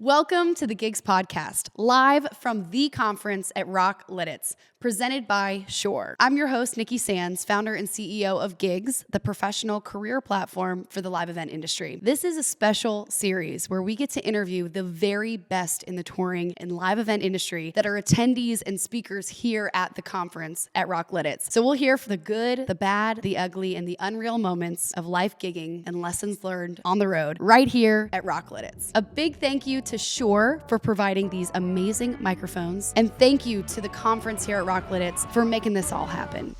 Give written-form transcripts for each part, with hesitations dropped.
Welcome to the Gigs Podcast, live from the conference at Rock Lititz, presented by Shure. I'm your host, Nikki Sands, founder and CEO of Gigs, the professional career platform for the live event industry. This is a special series where we get to interview the very best in the touring and live event industry that are attendees and speakers here at the conference at Rock Lititz. So we'll hear from the good, the bad, the ugly, and the unreal moments of life gigging and lessons learned on the road right here at Rock Lititz. A big thank you to Shure for providing these amazing microphones, and thank you to the conference here at Rock Lititz for making this all happen.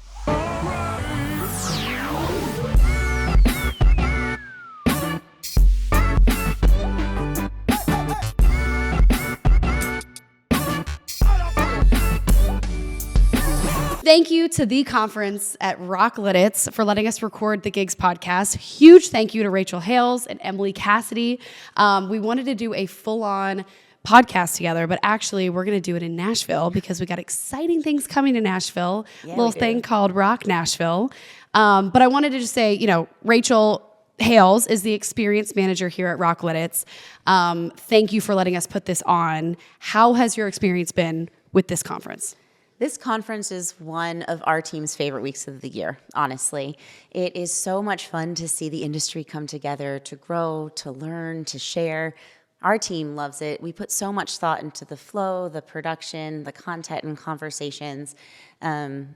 Thank you to the conference at Rock Lititz for letting us record the Gigs podcast. Huge thank you to Pfennig Hales and Emily Cassidy. We wanted to do a full-on podcast together, but actually we're going to do it in Nashville because we got exciting things coming to Nashville. A little thing called Rock Nashville. But I wanted to just say, Pfennig Hales is the experience manager here at Rock Lititz. Thank you for letting us put this on. How has your experience been with this conference? This conference is one of our team's favorite weeks of the year, honestly. It is so much fun to see the industry come together, to grow, to learn, to share. Our team loves it. We put so much thought into the flow, the production, the content and conversations. And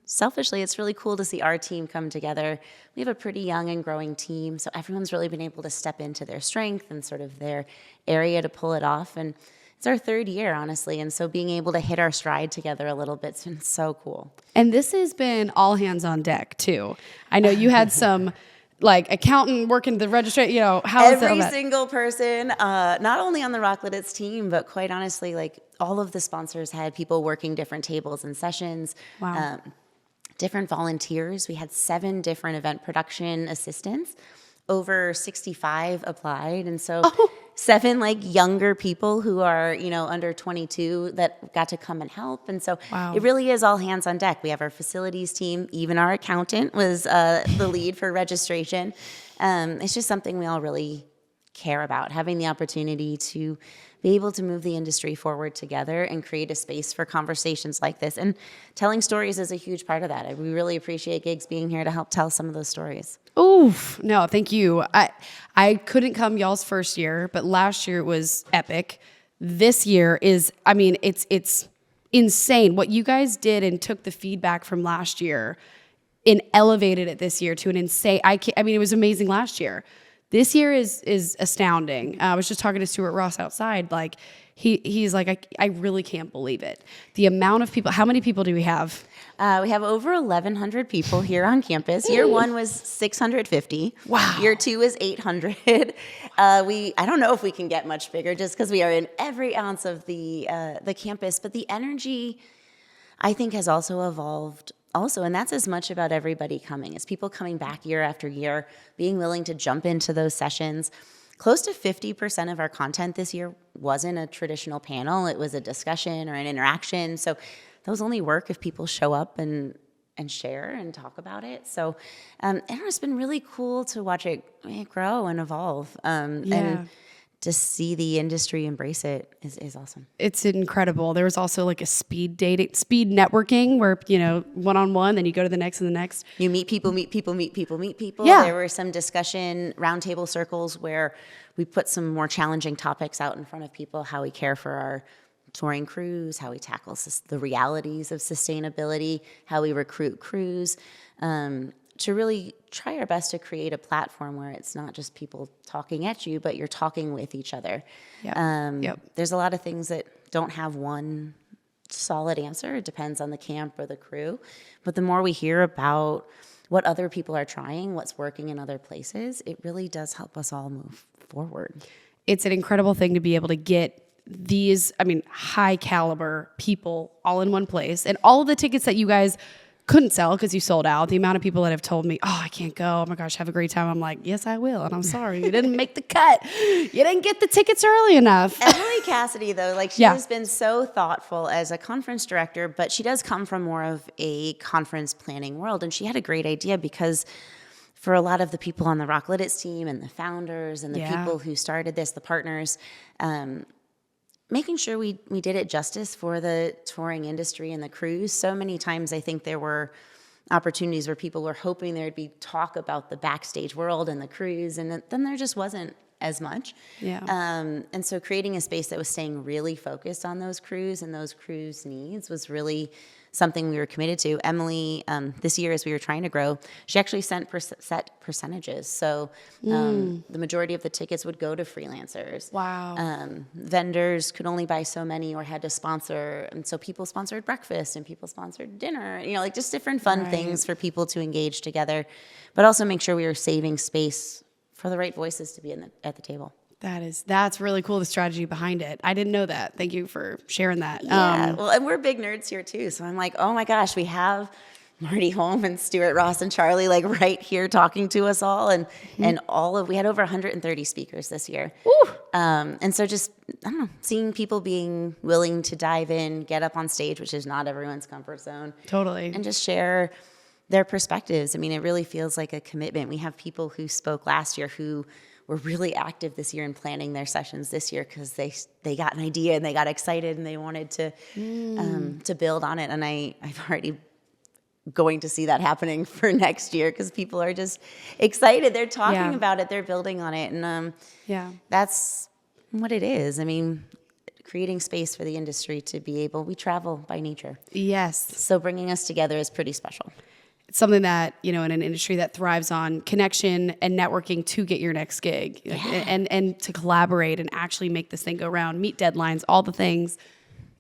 selfishly, it's really cool to see our team come together. We have a pretty young and growing team, so everyone's really been able to step into their strength and sort of their area to pull it off. And it's our third year, honestly, and so being able to hit our stride together a little bit's been so cool. And this has been all hands on deck, too. I know you had some accountant working the registry, how is every single person, not only on the Rock Lititz team, but quite honestly, all of the sponsors had people working different tables and sessions. Wow. Different volunteers. We had 7 different event production assistants. Over 65 applied, and so 7 younger people who are under 22 that got to come and help, and so It really is all hands on deck. We have our facilities team, even our accountant was the lead for registration. It's just something we all really care about, having the opportunity to be able to move the industry forward together and create a space for conversations like this. And telling stories is a huge part of that. We really appreciate Gigs being here to help tell some of those stories. Oof, no, thank you. I couldn't come y'all's first year, but last year it was epic. This year is, it's insane. What you guys did and took the feedback from last year and elevated it this year to an insane, it was amazing last year. This year is astounding. I was just talking to Stuart Ross outside. He's like, I really can't believe it. The amount of people. How many people do we have? We have over 1,100 people here on campus. Year 1 was 650. Wow. Year 2 is 800. I don't know if we can get much bigger just because we are in every ounce of the campus. But the energy, I think, has also evolved. And that's as much about everybody coming. It's people coming back year after year, being willing to jump into those sessions. Close to 50% of our content this year wasn't a traditional panel. It was a discussion or an interaction. So those only work if people show up and share and talk about it. So it's been really cool to watch it grow and evolve. And to see the industry embrace it is awesome. It's incredible. There was also a speed networking where, one-on-one, then you go to the next and the next. You meet people. Yeah. There were some discussion roundtable circles where we put some more challenging topics out in front of people, how we care for our touring crews, how we tackle the realities of sustainability, how we recruit crews, to really try our best to create a platform where it's not just people talking at you, but you're talking with each other. Yep. There's a lot of things that don't have one solid answer. It depends on the camp or the crew. But the more we hear about what other people are trying, what's working in other places, it really does help us all move forward. It's an incredible thing to be able to get these, high caliber people all in one place. And all of the tickets that you guys couldn't sell because you sold out. The amount of people that have told me, I can't go. Oh my gosh, have a great time. I'm like, yes, I will. And I'm sorry, you didn't make the cut. You didn't get the tickets early enough. Emily Cassidy, though, she has been so thoughtful as a conference director, but she does come from more of a conference planning world. And she had a great idea because for a lot of the people on the Rock Lititz team and the founders and the Yeah. people who started this, the partners, making sure we did it justice for the touring industry and the crews. So many times I think there were opportunities where people were hoping there'd be talk about the backstage world and the crews, and then there just wasn't as much. Yeah. And so creating a space that was staying really focused on those crews and those crews' needs was really something we were committed to. Emily, this year as we were trying to grow, she actually set percentages. So the majority of the tickets would go to freelancers. Wow. Vendors could only buy so many or had to sponsor. And so people sponsored breakfast and people sponsored dinner, like just different fun things for people to engage together, but also make sure we were saving space for the right voices to be at the table. That's really cool, the strategy behind it. I didn't know that. Thank you for sharing that. Yeah, well, and we're big nerds here too. So I'm like, oh my gosh, we have Marty Holm and Stuart Ross and Charlie like right here talking to us all, and we had over 130 speakers this year. And so just, I don't know, seeing people being willing to dive in, get up on stage, which is not everyone's comfort zone. Totally. And just share their perspectives. I mean, it really feels like a commitment. We have people who spoke last year who were really active this year in planning their sessions this year because they got an idea and they got excited and they wanted to build on it. And I've already going to see that happening for next year because people are just excited. They're talking about it. They're building on it. And that's what it is. I mean, creating space for the industry to be able, we travel by nature. Yes. So bringing us together is pretty special. It's something that, in an industry that thrives on connection and networking to get your next gig and to collaborate and actually make this thing go round, meet deadlines, all the things.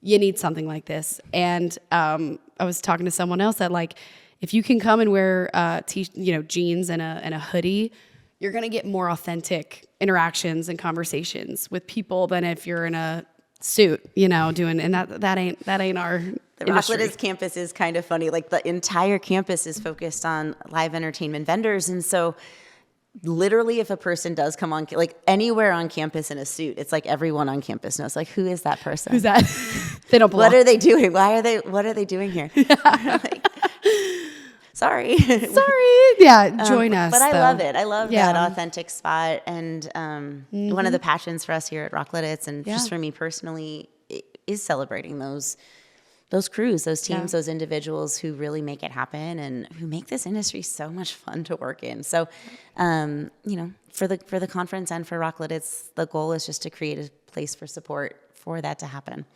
You need something like this. And I was talking to someone else that like, if you can come and wear jeans and a hoodie, you're going to get more authentic interactions and conversations with people than if you're in a suit, doing, and that ain't our The Rock Lititz campus is kind of funny. Like the entire campus is focused on live entertainment vendors. And so literally if a person does come on, like anywhere on campus in a suit, it's like everyone on campus knows, like, who is that person? Who's that? They don't belong. What are they doing? What are they doing here? Like, sorry. Yeah, join us. But I love it. I love Yeah. that authentic spot. And one of the passions for us here at Rock Lititz, and just for me personally, is celebrating those crews, those teams, those individuals who really make it happen and who make this industry so much fun to work in. So, for the conference and for Rock Lititz, the goal is just to create a place for support for that to happen.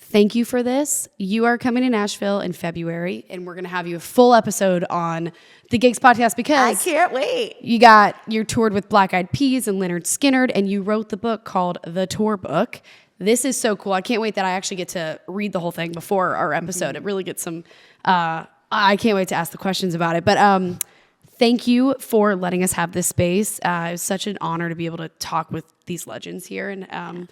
Thank you for this. You are coming to Nashville in February, and we're going to have you a full episode on the Gigs podcast because I can't wait. You're toured with Black Eyed Peas and Lynyrd Skynyrd, and you wrote the book called The Tour Book. This is so cool. I can't wait that I actually get to read the whole thing before our episode. It really gets some, I can't wait to ask the questions about it. But thank you for letting us have this space. It was such an honor to be able to talk with these legends here and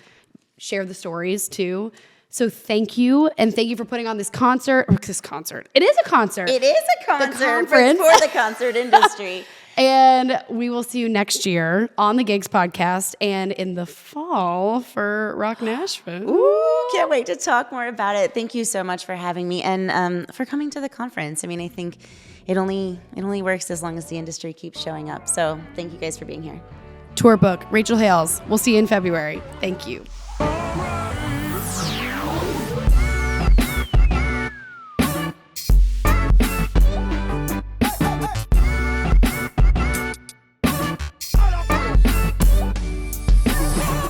share the stories too. So thank you, and thank you for putting on this concert. It is a concert. It is a concert for the concert industry. And we will see you next year on the Gigs podcast and in the fall for Rock Nashville. Ooh, can't wait to talk more about it. Thank you so much for having me and for coming to the conference. I mean, I think it only works as long as the industry keeps showing up. So thank you guys for being here. Tour book, Rachel Hales. We'll see you in February. Thank you.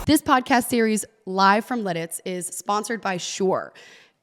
This podcast series, Live from Lititz, is sponsored by Shure.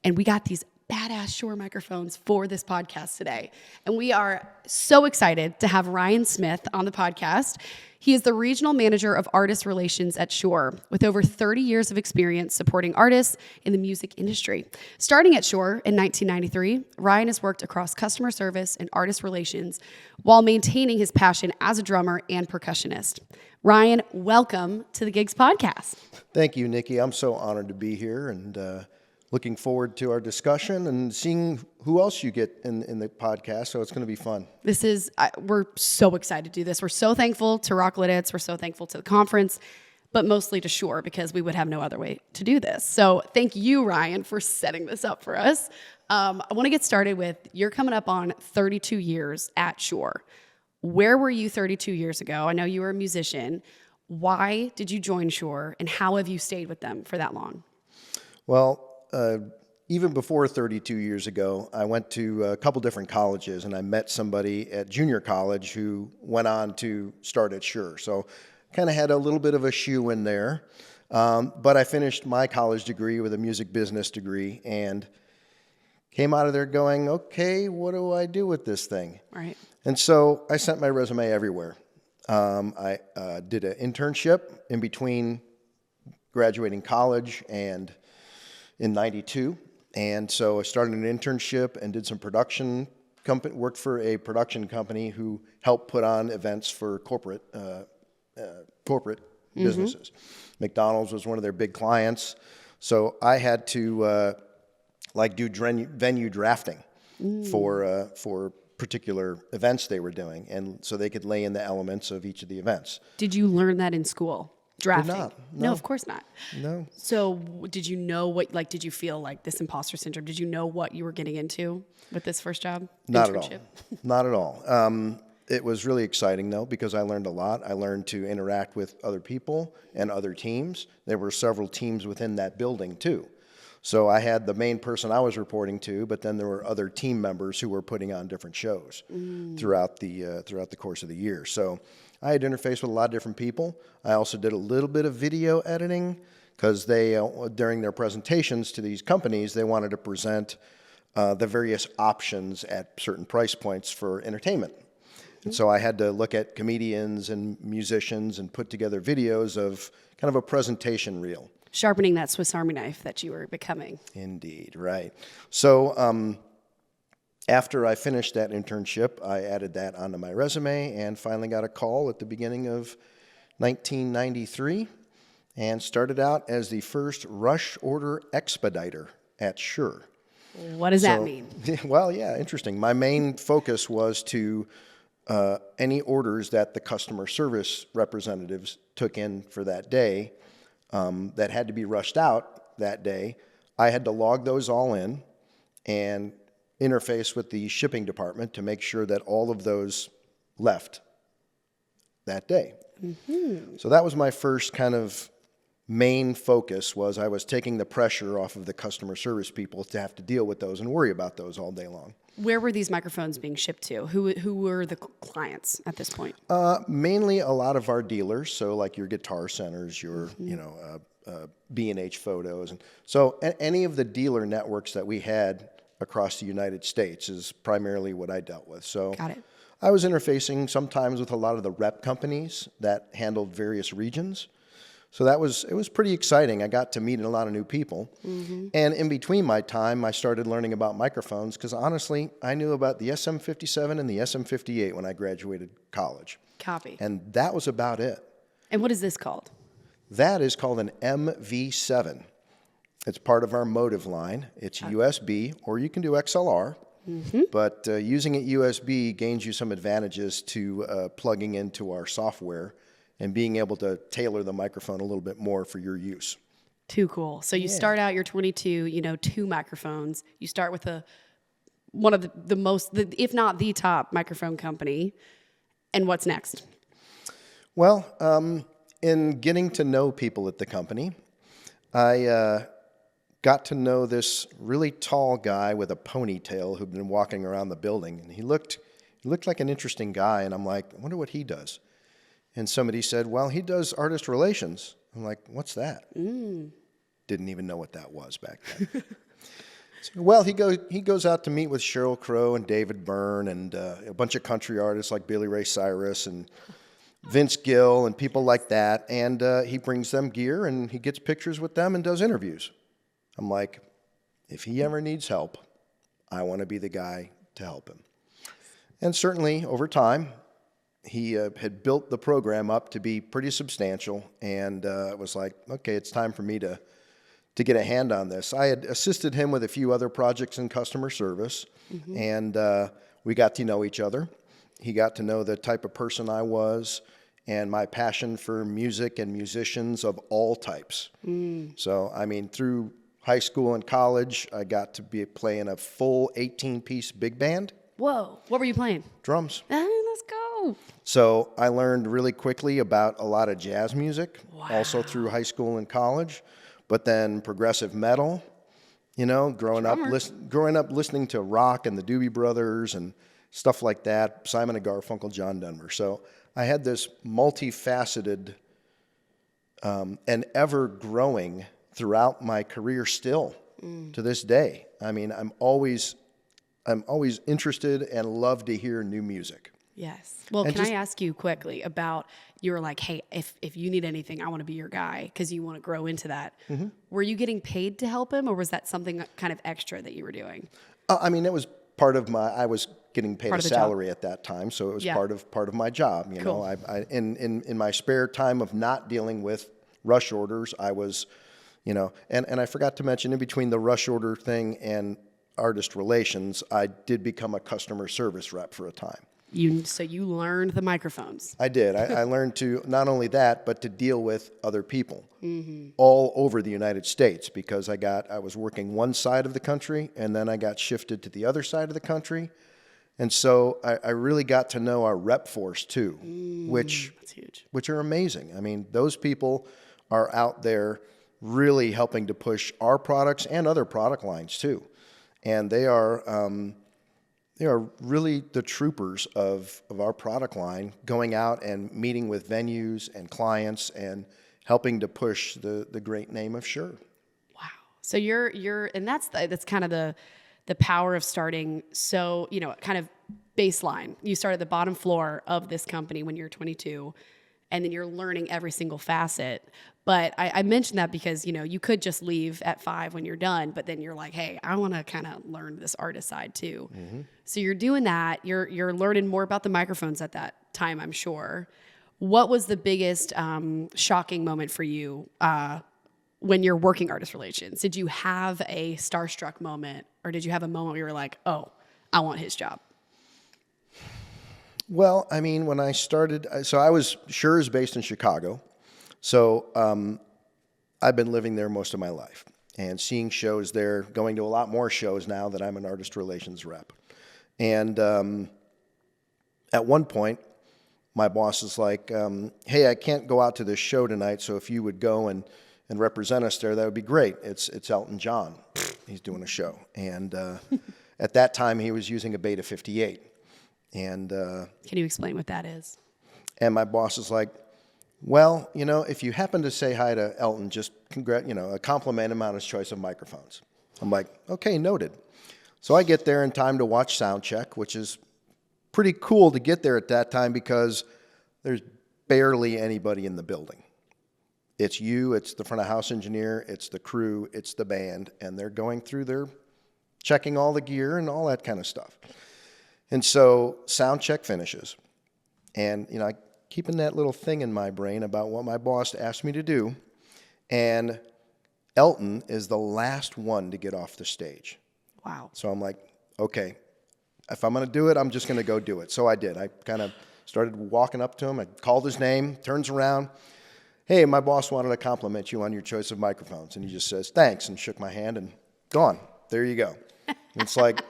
And we got these badass Shure microphones for this podcast today. And we are so excited to have Ryan Smith on the podcast. He is the regional manager of artist relations at Shure, with over 30 years of experience supporting artists in the music industry. Starting at Shure in 1993, Ryan has worked across customer service and artist relations while maintaining his passion as a drummer and percussionist. Ryan, welcome to the Gigs podcast. Thank you, Nikki. I'm so honored to be here and looking forward to our discussion and seeing who else you get in the podcast. So it's going to be fun. We're so excited to do this. We're so thankful to Rock Lititz. We're so thankful to the conference, but mostly to Shure because we would have no other way to do this. So thank you, Ryan, for setting this up for us. I want to get started with, you're coming up on 32 years at Shure. Where were you 32 years ago? I know you were a musician. Why did you join Shure, and how have you stayed with them for that long? Well, even before 32 years ago, I went to a couple different colleges, and I met somebody at junior college who went on to start at Shure. So kind of had a little bit of a shoe in there. But I finished my college degree with a music business degree and came out of there going, okay, what do I do with this thing? Right. And so I sent my resume everywhere. I did an internship in between graduating college and in '92. And so I started an internship and did some production company, worked for a production company who helped put on events for corporate businesses. McDonald's was one of their big clients. So I had to do venue drafting for particular events they were doing, and so they could lay in the elements of each of the events. Did you learn that in school? Drafting? Did not. No, of course not. No. So did you know did you feel like this imposter syndrome? Did you know what you were getting into with this first job? Not at all. Not at all. It was really exciting, though, because I learned a lot. I learned to interact with other people and other teams. There were several teams within that building, too. So I had the main person I was reporting to, but then there were other team members who were putting on different shows throughout the course of the year. So I had interfaced with a lot of different people. I also did a little bit of video editing because they, during their presentations to these companies, they wanted to present the various options at certain price points for entertainment. And so I had to look at comedians and musicians and put together videos of kind of a presentation reel. Sharpening that Swiss Army knife that you were becoming. Indeed, right. So after I finished that internship, I added that onto my resume and finally got a call at the beginning of 1993 and started out as the first rush order expediter at Shure. What does that mean? Well, yeah, interesting. My main focus was to any orders that the customer service representatives took in for that day that had to be rushed out that day. I had to log those all in and interface with the shipping department to make sure that all of those left that day. So that was my first kind of main focus, was I was taking the pressure off of the customer service people to have to deal with those and worry about those all day long. Where were these microphones being shipped to? Who were the clients at this point? Mainly a lot of our dealers, so like your Guitar Centers, your B&H Photos, and so any of the dealer networks that we had across the United States is primarily what I dealt with. So Got it. I was interfacing sometimes with a lot of the rep companies that handled various regions. So it was pretty exciting. I got to meet a lot of new people. And in between my time, I started learning about microphones because honestly, I knew about the SM57 and the SM58 when I graduated college. Copy. And that was about it. And what is this called? That is called an MV7. It's part of our Motive line. It's USB, or you can do XLR. But using it USB gains you some advantages to plugging into our software and being able to tailor the microphone a little bit more for your use. Too cool. So you start out, you're 22, 2 microphones. You start with one of the most, if not the top microphone company. And what's next? Well, in getting to know people at the company, I got to know this really tall guy with a ponytail who'd been walking around the building. And he looked like an interesting guy. And I'm like, I wonder what he does. And somebody said, well, he does artist relations. I'm like, what's that? Didn't even know what that was back then. So, well, he goes out to meet with Sheryl Crow and David Byrne and a bunch of country artists like Billy Ray Cyrus and Vince Gill and people like that. And he brings them gear and he gets pictures with them and does interviews. I'm like, if he ever needs help, I want to be the guy to help him. And certainly over time, he had built the program up to be pretty substantial, and it was like, okay, it's time for me to get a hand on this. I had assisted him with a few other projects in customer service, and we got to know each other. He got to know the type of person I was and my passion for music and musicians of all types. So, I mean, through high school and college, I got to play in a full 18-piece big band. Whoa. What were you playing? Drums. Let's go. Woo! So I learned really quickly about a lot of jazz music, also through high school and college, but then progressive metal, growing up listening to rock and the Doobie Brothers and stuff like that, Simon and Garfunkel, John Denver. So I had this multifaceted and ever growing throughout my career still to this day. I mean, I'm always interested and love to hear new music. Yes. Well, can I ask you quickly about, you were like, hey, if you need anything, I want to be your guy because you want to grow into that. Mm-hmm. Were you getting paid to help him, or was that something kind of extra that you were doing? I mean, it was part of I was getting paid a salary at that time, so it was part of my job. You know, I in my spare time of not dealing with rush orders, I was, and I forgot to mention, in between the rush order thing and artist relations, I did become a customer service rep for a time. So you learned the microphones. I did. I learned to, not only that, but to deal with other people all over the United States, because I was working one side of the country, and then I got shifted to the other side of the country. And so I really got to know our rep force too, That's huge. which are amazing. I mean, those people are out there really helping to push our products and other product lines too. And they are really the troopers of our product line, going out and meeting with venues and clients and helping to push the great name of Shure. Wow. So you're and that's kind of the power of starting. So, kind of baseline. You start at the bottom floor of this company when you're 22, and then you're learning every single facet. But I mentioned that because, you could just leave at 5 when you're done, but then you're like, hey, I want to kind of learn this artist side too. Mm-hmm. So you're doing that. You're learning more about the microphones at that time, I'm sure. What was the biggest shocking moment for you when you're working artist relations? Did you have a starstruck moment, or did you have a moment where you were like, oh, I want his job? Well, I mean, when I started, Shure is based in Chicago. So I've been living there most of my life and seeing shows there, going to a lot more shows now that I'm an artist relations rep. And at one point, my boss is like, hey, I can't go out to this show tonight, so if you would go and represent us there, that would be great. It's Elton John. He's doing a show. And at that time, he was using a Beta 58. And can you explain what that is? And my boss is like, well, if you happen to say hi to Elton, just compliment him on his choice of microphones. I'm like, okay, noted. So I get there in time to watch sound check, which is pretty cool to get there at that time because there's barely anybody in the building. It's you, it's the front of house engineer, it's the crew, it's the band, and they're going through their checking all the gear and all that kind of stuff. And so sound check finishes. And, keeping that little thing in my brain about what my boss asked me to do. And Elton is the last one to get off the stage. Wow. So I'm like, okay, if I'm going to do it, I'm just going to go do it. So I did. I kind of started walking up to him. I called his name, turns around. Hey, my boss wanted to compliment you on your choice of microphones. And he just says, thanks, and shook my hand and gone. There you go. And it's like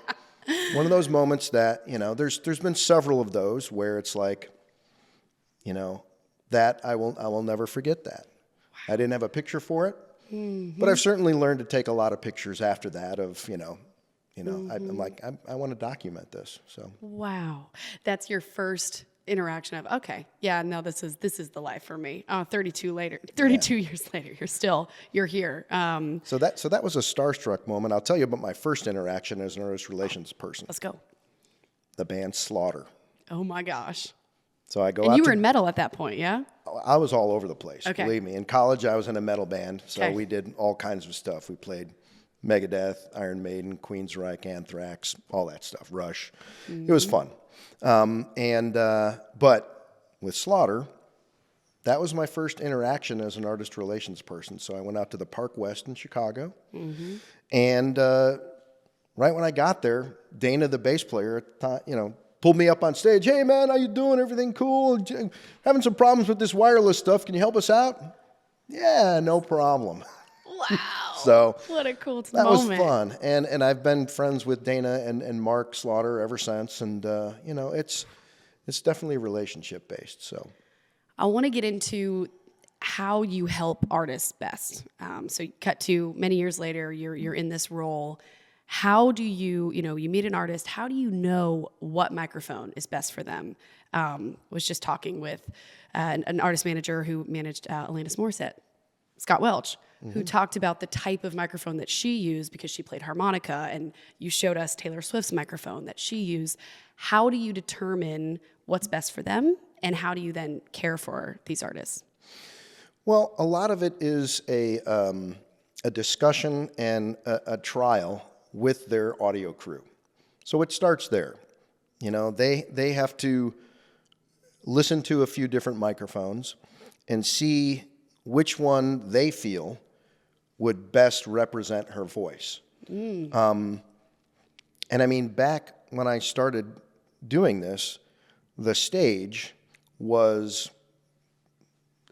one of those moments that, there's been several of those where it's like, that I will never forget that. Wow. I didn't have a picture for it, but I've certainly learned to take a lot of pictures after that of, I'm like, I want to document this. So. Wow. That's your first interaction of, okay, yeah, no, this is the life for me. 32 years later, you're here. So that was a starstruck moment. I'll tell you about my first interaction as an artist relations person. Let's go. The band Slaughter. Oh my gosh. So I go out. And you were in metal at that point, yeah? I was all over the place, okay. Believe me. In college, I was in a metal band, so we did all kinds of stuff. We played Megadeth, Iron Maiden, Queensryche, Anthrax, all that stuff, Rush. Mm-hmm. It was fun. But with Slaughter, that was my first interaction as an artist relations person. So I went out to the Park West in Chicago, and right when I got there, Dana, the bass player, at the time, pulled me up on stage. Hey, man, how you doing? Everything cool? Having some problems with this wireless stuff. Can you help us out? Yeah, no problem. Wow. So what a cool moment. That was fun. And I've been friends with Dana and Mark Slaughter ever since. And, it's definitely relationship based. So I want to get into how you help artists best. So you cut to many years later, you're in this role. How do you meet an artist, how do you know what microphone is best for them? Was just talking with an artist manager who managed Alanis Morissette, Scott Welch, who talked about the type of microphone that she used because she played harmonica, and you showed us Taylor Swift's microphone that she used. How do you determine what's best for them, and how do you then care for these artists? Well, a lot of it is a discussion and a trial with their audio crew. So it starts there. You know, they have to listen to a few different microphones and see which one they feel would best represent her voice. And I mean, back when I started doing this, the stage was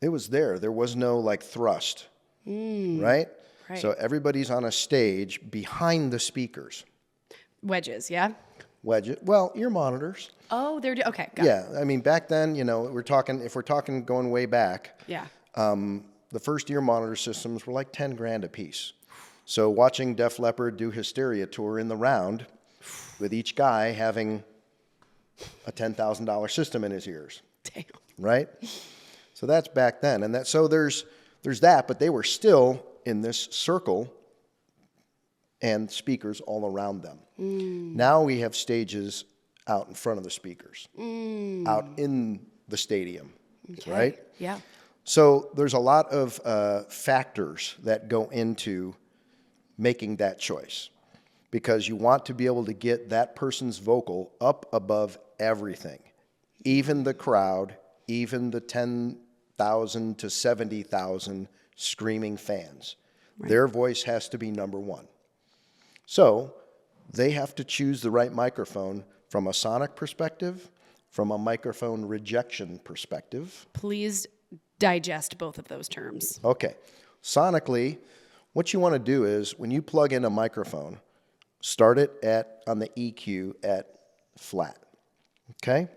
there. There was no like thrust, right? Right. So everybody's on a stage behind the speakers. Wedges, yeah? Well, ear monitors. Oh, okay, got it. Yeah, I mean, back then, you know, if we're talking going way back, Yeah. the first ear monitor systems were like 10 grand a piece. So watching Def Leppard do Hysteria tour in the round with each guy having a $10,000 system in his ears, Damn. right? So that's back then. And so there's that, but they were still in this circle and speakers all around them. Now we have stages out in front of the speakers, out in the stadium, right? Yeah. So there's a lot of factors that go into making that choice, because you want to be able to get that person's vocal up above everything, even the crowd, even the 10,000 to 70,000 screaming fans. Right. Their voice has to be number one. So they have to choose the right microphone from a sonic perspective, from a microphone rejection perspective. Please digest both of those terms. Okay. Sonically, what you want to do is when you plug in a microphone, start it on the EQ at flat. Okay?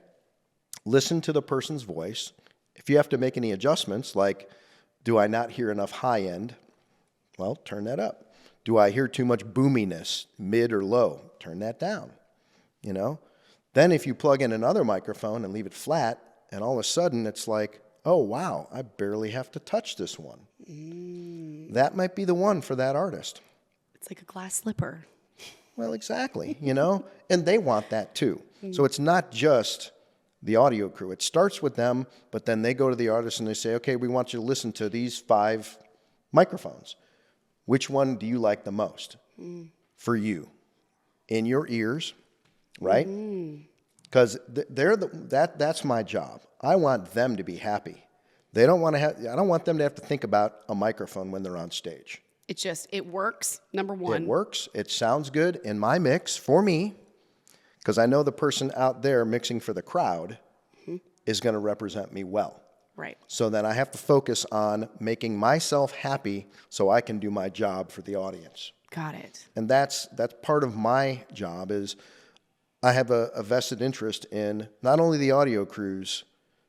Listen to the person's voice. If you have to make any adjustments, like, do I not hear enough high end? Well, turn that up. Do I hear too much boominess, mid or low? Turn that down. You know? Then if you plug in another microphone and leave it flat, and all of a sudden it's like, oh, wow, I barely have to touch this one. That might be the one for that artist. It's like a glass slipper. Well, exactly, you know? And they want that too. So it's not just the audio crew. It starts with them, but then they go to the artist and they say, okay, we want you to listen to these 5 microphones. Which one do you like the most for you? In your ears, right? Because that's my job. I want them to be happy. They don't want to I don't want them to have to think about a microphone when they're on stage. It works, number one. It works. It sounds good in my mix for me, because I know the person out there mixing for the crowd is going to represent me well. Right. So then I have to focus on making myself happy so I can do my job for the audience. Got it. And that's part of my job is I have a vested interest in not only the audio crew's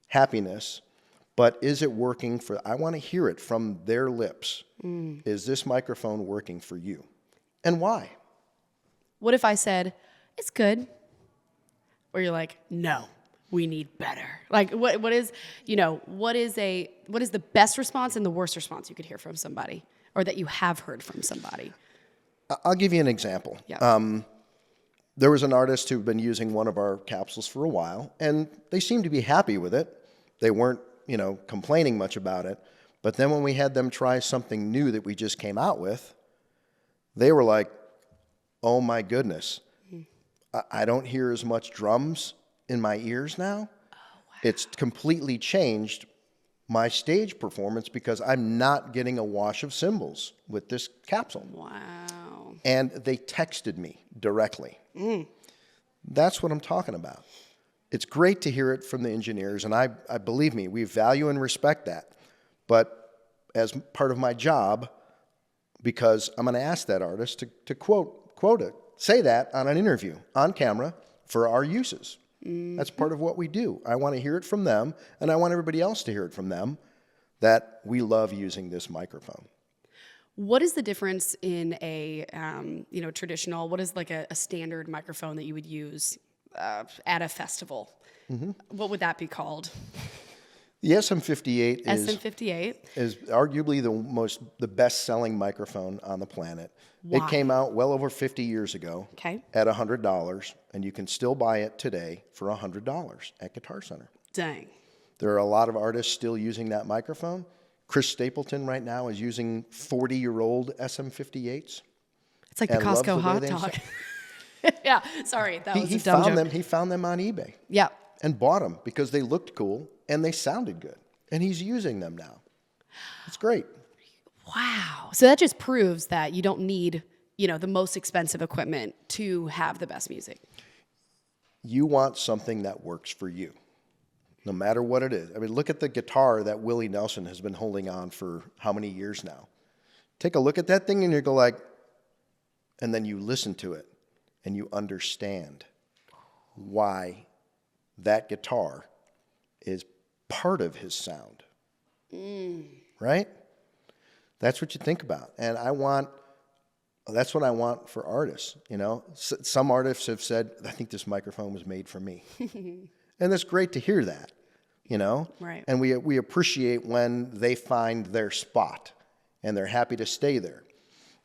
happiness, but is it working I want to hear it from their lips. Is this microphone working for you? And why? What if I said, it's good? Or you're like, no, we need better. Like what is the best response and the worst response you could hear from somebody, or that you have heard from somebody? I'll give you an example. Yeah. There was an artist who'd been using one of our capsules for a while, and they seemed to be happy with it. They weren't, complaining much about it. But then when we had them try something new that we just came out with, they were like, oh my goodness, I don't hear as much drums in my ears now. Oh, wow. It's completely changed my stage performance because I'm not getting a wash of cymbals with this capsule. Wow. And they texted me directly. That's what I'm talking about. It's great to hear it from the engineers, and I believe me, we value and respect that. But as part of my job, because I'm going to ask that artist to quote it, say that on an interview, on camera, for our uses. That's part of what we do. I want to hear it from them, and I want everybody else to hear it from them, that we love using this microphone. What is the difference in a traditional? What is like a standard microphone that you would use at a festival? What would that be called? The SM58 SM58 is arguably the best-selling microphone on the planet. Why? It came out well over 50 years ago Okay. at $100, and you can still buy it today for $100 at Guitar Center. Dang. There are a lot of artists still using that microphone. Chris Stapleton right now is using 40-year-old SM58s. It's like the and loves Costco way hot they dog. sound. Yeah, sorry, that was He a dumb found joke. them. He found them on eBay Yeah. and bought them because they looked cool and they sounded good. And he's using them now. It's great. Wow. So that just proves that you don't need, the most expensive equipment to have the best music. You want something that works for you, no matter what it is. I mean, look at the guitar that Willie Nelson has been holding on for how many years now. Take a look at that thing and you go like, and then you listen to it and you understand why that guitar is part of his sound. Right? That's what you think about. And that's what I want for artists, Some artists have said, I think this microphone was made for me. And it's great to hear that, Right. And we appreciate when they find their spot and they're happy to stay there.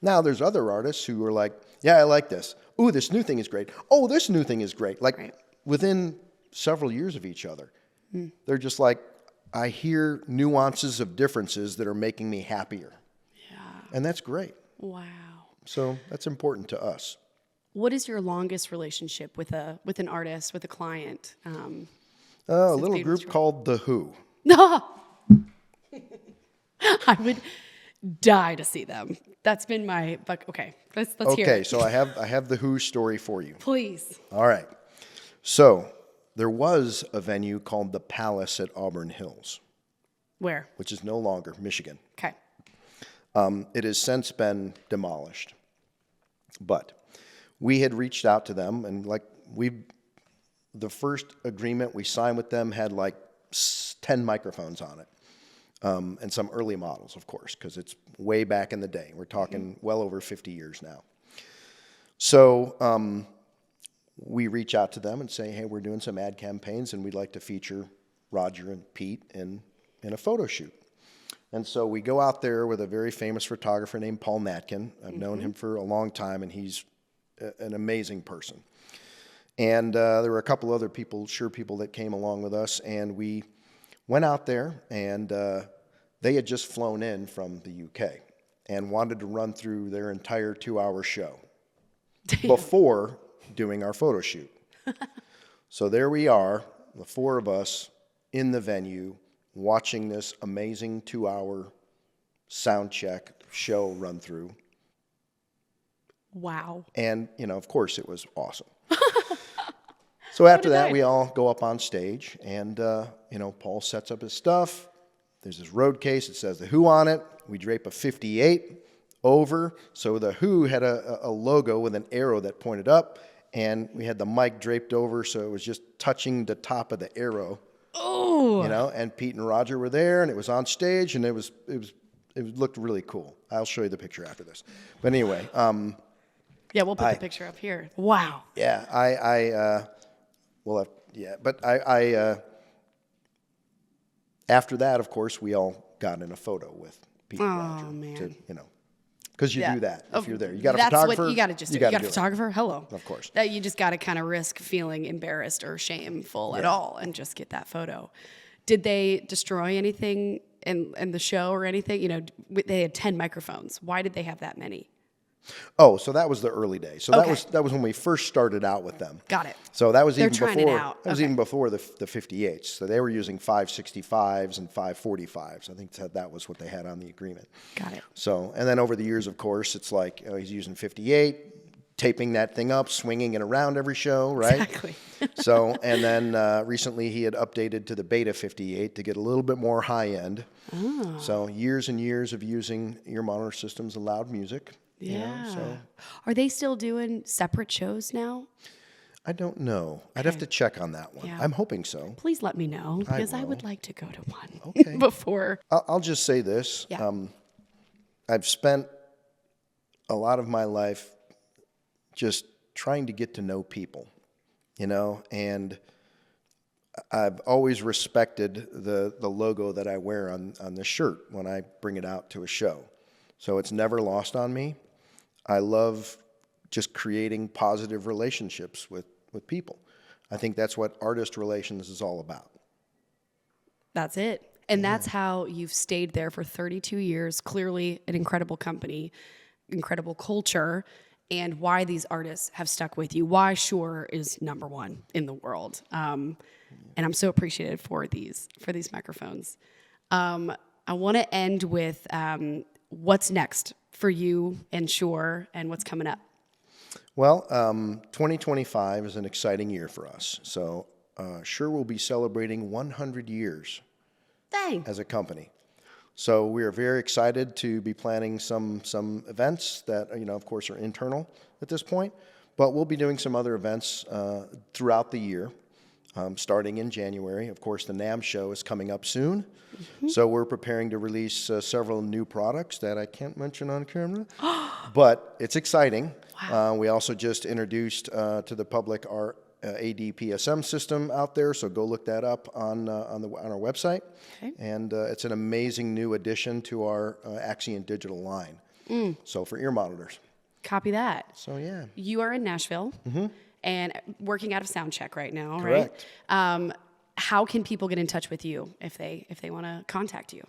Now, there's other artists who are like, yeah, I like this. Ooh, this new thing is great. Oh, this new thing is great. Like Right. within several years of each other. They're just like, I hear nuances of differences that are making me happier. Yeah. And that's great. Wow. So that's important to us. What is your longest relationship with an artist, with a client? A little group called The Who. I would die to see them. That's been my. But okay, let's hear Okay, it. so I have The Who story for you. Please. All right. So there was a venue called the Palace at Auburn Hills, Where? which is no longer Michigan. Okay. It has since been demolished. But we had reached out to them, and the first agreement we signed with them had 10 microphones on it, and some early models, of course, because it's way back in the day. We're talking well over 50 years now. So we reach out to them and say, hey, we're doing some ad campaigns, and we'd like to feature Roger and Pete in a photo shoot. And so we go out there with a very famous photographer named Paul Natkin. I've known him for a long time, and he's an amazing person. And there were a couple other Shure people that came along with us, and we went out there, and they had just flown in from the UK and wanted to run through their entire 2-hour show before doing our photo shoot. So there we are, the four of us in the venue, watching this amazing 2-hour sound check show run through. Wow. And, of course, it was awesome. So after that, we all go up on stage, and, Paul sets up his stuff. There's this road case. It says The Who on it. We drape a 58 over. So The Who had a logo with an arrow that pointed up, and we had the mic draped over, so it was just touching the top of the arrow. Oh. And Pete and Roger were there, and it was on stage, and it looked really cool. I'll show you the picture after this. But anyway, yeah, we'll put the picture up here. Wow. yeah, after that, of course, we all got in a photo with Pete and Roger. Man. Because you do that if you're there. You got a photographer. You got to just. You got a photographer. Hello. Of course. That you just got to kind of risk feeling embarrassed or shameful at all, and just get that photo. Did they destroy anything in the show or anything? They had 10 microphones. Why did they have that many? Oh, so that was the early days. So Okay. that was when we first started out with them. Got it. So that was They're even trying before. it out. That was Okay. even before the 58s. So they were using 565s and 545s. I think that was what they had on the agreement. Got it. So, and then over the years, of course, it's like he's using 58, taping that thing up, swinging it around every show, right? Exactly. So, and then recently he had updated to the Beta 58 to get a little bit more high end. Oh. So years and years of using ear monitor systems and loud music. Yeah. So Are they still doing separate shows now? I don't know. I'd have to check on that one. Yeah. I'm hoping so. Please let me know because I would will. like to go to one Okay. before. I'll just say this. Yeah. I've spent a lot of my life just trying to get to know people, and I've always respected the logo that I wear on the shirt when I bring it out to a show. So it's never lost on me. I love just creating positive relationships with people. I think that's what artist relations is all about. That's it. And that's how you've stayed there for 32 years. Clearly an incredible company, incredible culture, and why these artists have stuck with you, why Shure is number one in the world. And I'm so appreciative for these microphones. I want to end with what's next for you and Shure and what's coming up. Well, 2025 is an exciting year for us. So Shure will be celebrating 100 years Dang. as a company. So we are very excited to be planning some events that, of course, are internal at this point. But we'll be doing some other events throughout the year, starting in January. Of course, the NAMM show is coming up soon. Mm-hmm. So we're preparing to release several new products that I can't mention on camera. But it's exciting. Wow. We also just introduced to the public our ADPSM system out there, so go look that up on our website. Okay. And it's an amazing new addition to our Axion digital line. So for ear monitors. Copy that. So yeah. You are in Nashville and working out of Soundcheck right now, Correct. right? How can people get in touch with you if they want to contact you?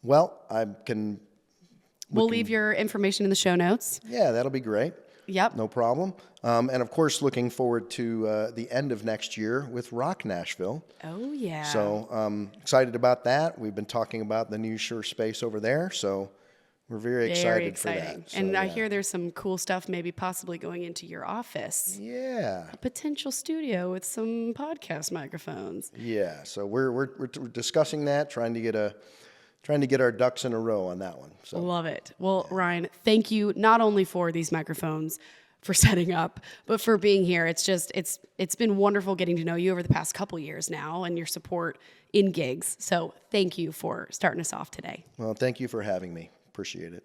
Well, I can. We'll leave your information in the show notes. Yeah, that'll be great. Yep. No problem. And of course, looking forward to the end of next year with Rock Nashville. Oh, yeah. So excited about that. We've been talking about the new Shure space over there, so we're very excited for that. So, and I hear there's some cool stuff maybe possibly going into your office. Yeah. A potential studio with some podcast microphones. Yeah, so we're discussing that, trying to get our ducks in a row on that one. So. Love it. Well, Ryan, thank you not only for these microphones, for setting up, but for being here. It's been wonderful getting to know you over the past couple years now and your support in gigs. So thank you for starting us off today. Well, thank you for having me. Appreciate it.